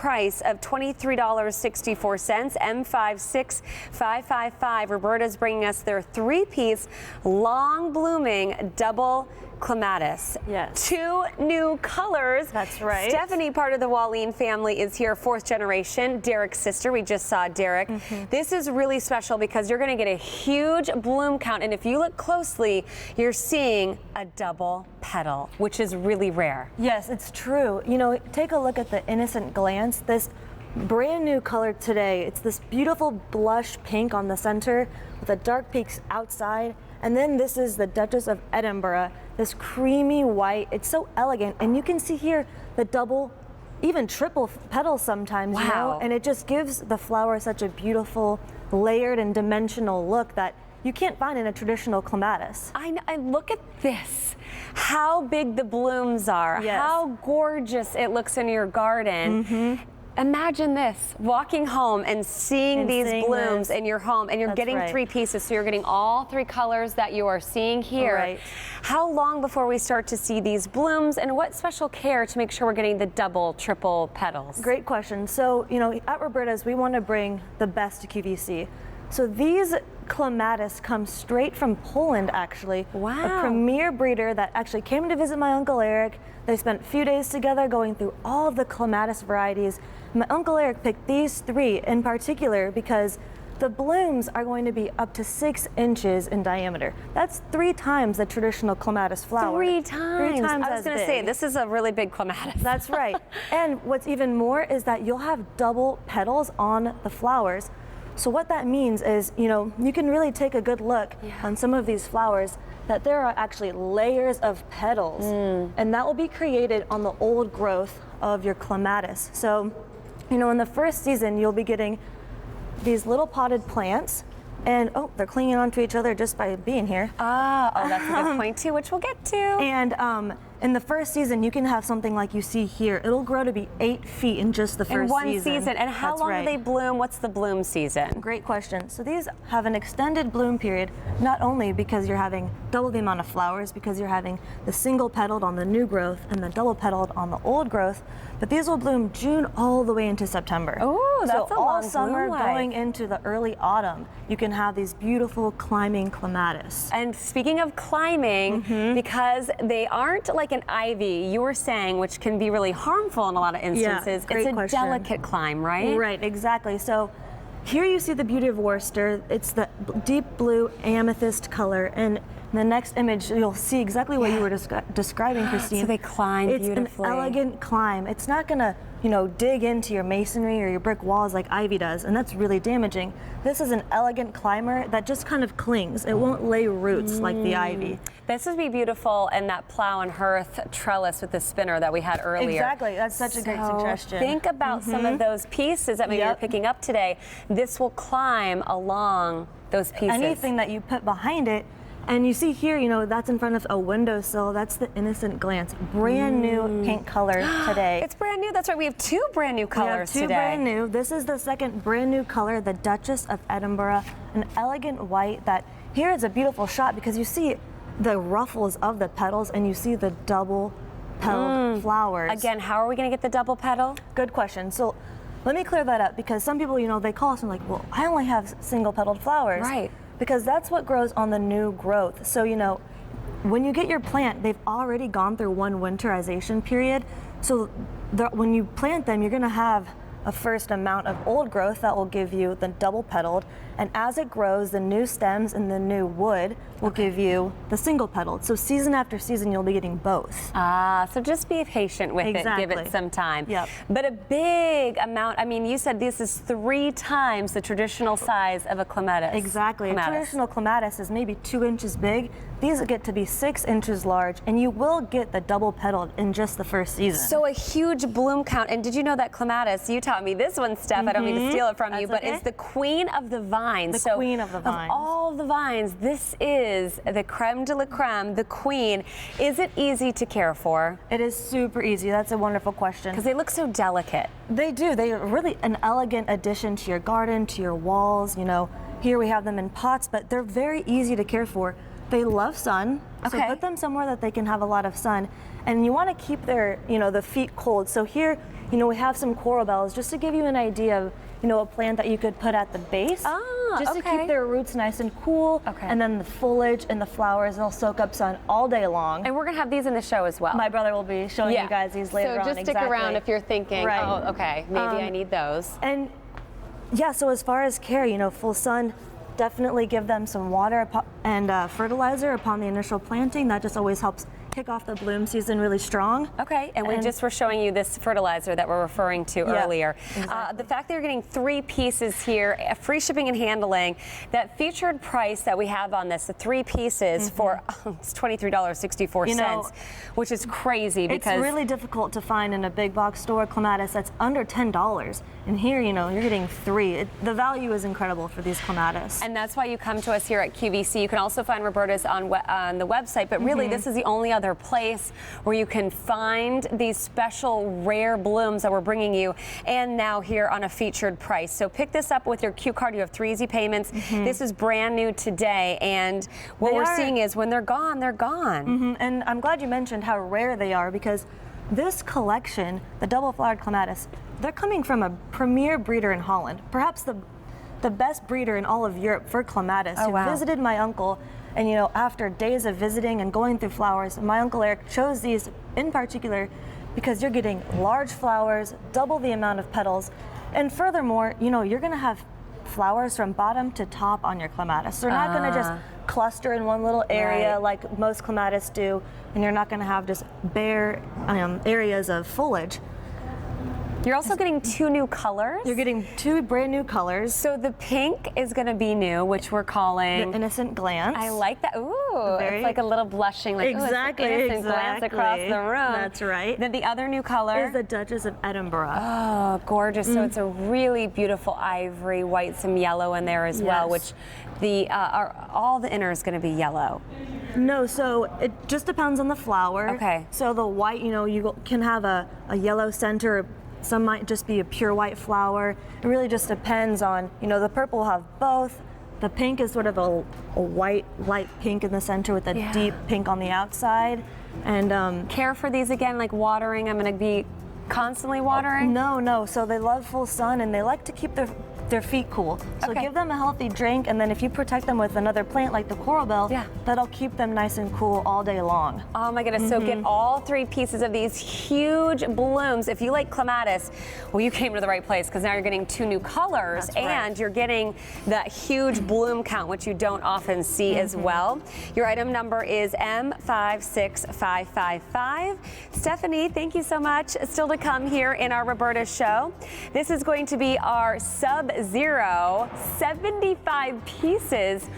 price of $23.64, M56555. Roberta's bringing us their 3-piece, long-blooming double Clematis. Yes. 2 new colors. That's right. Stephanie, part of the Wallin family, is here, 4th generation. Derek's sister. We just saw Derek. This is really special because you're going to get a huge bloom count, and if you look closely, you're seeing a double petal, which is really rare. Yes, it's true. You know, take a look at the innocent glance. This brand new color today. It's this beautiful blush pink on the center with the dark peaks outside. And then this is the Duchess of Edinburgh, this creamy white. It's so elegant. And you can see here the double, even triple petals sometimes, you know? And it just gives the flower such a beautiful, layered and dimensional look that you can't find in a traditional clematis. I look at this, how big the blooms are, how gorgeous it looks in your garden. Imagine this, walking home and seeing these blooms in your home, and you're getting 3 pieces, so you're getting all 3 colors that you are seeing here. How long before we start to see these blooms, and what special care to make sure we're getting the double, triple petals? Great question. So, you know, at Roberta's, we want to bring the best to QVC. So these Clematis come straight from Poland, actually. A premier breeder that actually came to visit my Uncle Eric. They spent a few days together going through all of the Clematis varieties. My Uncle Eric picked these 3 in particular because the blooms are going to be up to 6 inches in diameter. That's 3 times the traditional Clematis flower. 3 times? 3 times I was going to say, this is a really big Clematis. That's right. And what's even more is that you'll have double petals on the flowers. So what that means is, you know, you can really take a good look on some of these flowers that there are actually layers of petals, and that will be created on the old growth of your Clematis. So, you know, in the first season, you'll be getting these little potted plants, and they're clinging onto each other just by being here. Oh, that's a good point too, which we'll get to. And in the first season, you can have something like you see here. It'll grow to be 8 feet in just the first season. In one season. And how long do they bloom? What's the bloom season? Great question. So these have an extended bloom period, not only because you're having double the amount of flowers, because you're having the single petaled on the new growth and the double petaled on the old growth, but these will bloom June all the way into September. Oh, that's so a long all summer bloom going into the early autumn, you can have these beautiful climbing Clematis. And speaking of climbing, because they aren't like an ivy, you were saying, which can be really harmful in a lot of instances, it's a delicate climb, right? Right, exactly. So here you see the beauty of Worcester. It's the deep blue amethyst color, and in the next image you'll see exactly what you were describing, Christine. So they climb beautifully. It's an elegant climb. It's not gonna, you know, dig into your masonry or your brick walls like ivy does, and that's really damaging. This is an elegant climber that just kind of clings. It won't lay roots like the ivy. This would be beautiful in that plow and hearth trellis with the spinner that we had earlier. Exactly, that's such a great suggestion. Think about some of those pieces that maybe you're picking up today. This will climb along those pieces. Anything that you put behind it. And you see here, you know, that's in front of a windowsill. That's the innocent glance. Brand new pink color today. It's brand new. That's right. We have 2 brand new colors today. 2 brand new. This is the second brand new color, the Duchess of Edinburgh, an elegant white that here is a beautiful shot because you see the ruffles of the petals and you see the double petaled flowers. Again, how are we going to get the double petal? Good question. So let me clear that up because some people, you know, they call us and like, well, I only have single petaled flowers. Right. Because that's what grows on the new growth. So, you know, when you get your plant, they've already gone through one winterization period. So when you plant them, you're gonna have a first amount of old growth that will give you the double petaled, and as it grows, the new stems and the new wood will give you the single petaled. So season after season, you'll be getting both. So just be patient with it, give it some time. But a big amount, I mean, you said this is 3 times the traditional size of a Clematis. Exactly. A traditional Clematis is maybe 2 inches big. These get to be 6 inches large, and you will get the double petaled in just the first season. So a huge bloom count. And did you know that Clematis, you taught me this one, Steph, I don't mean to steal it from you, but it's the queen of the vines. The queen of the vines. Of all the vines, this is the creme de la creme, the queen. Is it easy to care for? It is super easy. That's a wonderful question. Because they look so delicate. They do. They are really an elegant addition to your garden, to your walls. You know, here we have them in pots, but they're very easy to care for. They love sun, so put them somewhere that they can have a lot of sun. And you want to keep their, you know, the feet cold. So here you know, we have some coral bells just to give you an idea of, you know, a plant that you could put at the base. Just to keep their roots nice and cool. And then the foliage and the flowers, they'll soak up sun all day long. And we're gonna have these in the show as well. My brother will be showing you guys these later on. So just stick around if you're thinking, oh, okay, maybe I need those. And yeah, so as far as care, you know, full sun, definitely give them some water and fertilizer upon the initial planting. That just always helps kick off the bloom season really strong. Okay, and we just were showing you this fertilizer that we're referring to earlier. The fact that you're getting 3 pieces here, free shipping and handling, that featured price that we have on this, the 3 pieces for it's $23.64, you know, which is crazy because it's really difficult to find in a big box store clematis that's under $10. And here, you know, you're getting 3. The value is incredible for these clematis. And that's why you come to us here at QVC. You can also find Roberta's on the website, but really this is the only other place where you can find these special rare blooms that we're bringing you, and now here on a featured price. So pick this up with your Q card. You have 3 easy payments. This is brand new today, and what we're seeing is when they're gone, they're gone. And I'm glad you mentioned how rare they are, because this collection, the double-flowered clematis, they're coming from a premier breeder in Holland, perhaps the best breeder in all of Europe for clematis, who visited my uncle. And you know, after days of visiting and going through flowers, my Uncle Eric chose these in particular because you're getting large flowers, double the amount of petals, and furthermore, you know, you're gonna have flowers from bottom to top on your clematis. They're not gonna just cluster in one little area like most clematis do, and you're not gonna have just bare areas of foliage. You're also getting 2 new colors. You're getting 2 brand new colors. So the pink is going to be new, which we're calling the Innocent Glance. I like that. Ooh, it's like a little blushing, like exactly, innocent glance across the room. That's right. Then the other new color is the Duchess of Edinburgh. Oh, gorgeous. So it's a really beautiful ivory, white, some yellow in there as well, which all the inner is going to be yellow. No, so it just depends on the flower. Okay. So the white, you know, you can have a yellow center. Some might just be a pure white flower. It really just depends on, you know, the purple will have both. The pink is sort of a white, light pink in the center with a deep pink on the outside. And care for these again, like watering. I'm going to be constantly watering? No. So they love full sun and they like to keep their feet cool. So give them a healthy drink, and then if you protect them with another plant like the coral bell, that'll keep them nice and cool all day long. Oh my goodness, so get all 3 pieces of these huge blooms. If you like clematis, well, you came to the right place, because now you're getting 2 new colors, and you're getting that huge bloom count, which you don't often see as well. Your item number is M56555. Stephanie, thank you so much. Still to come here in our Roberta show. This is going to be our Sub-Zero 75 pieces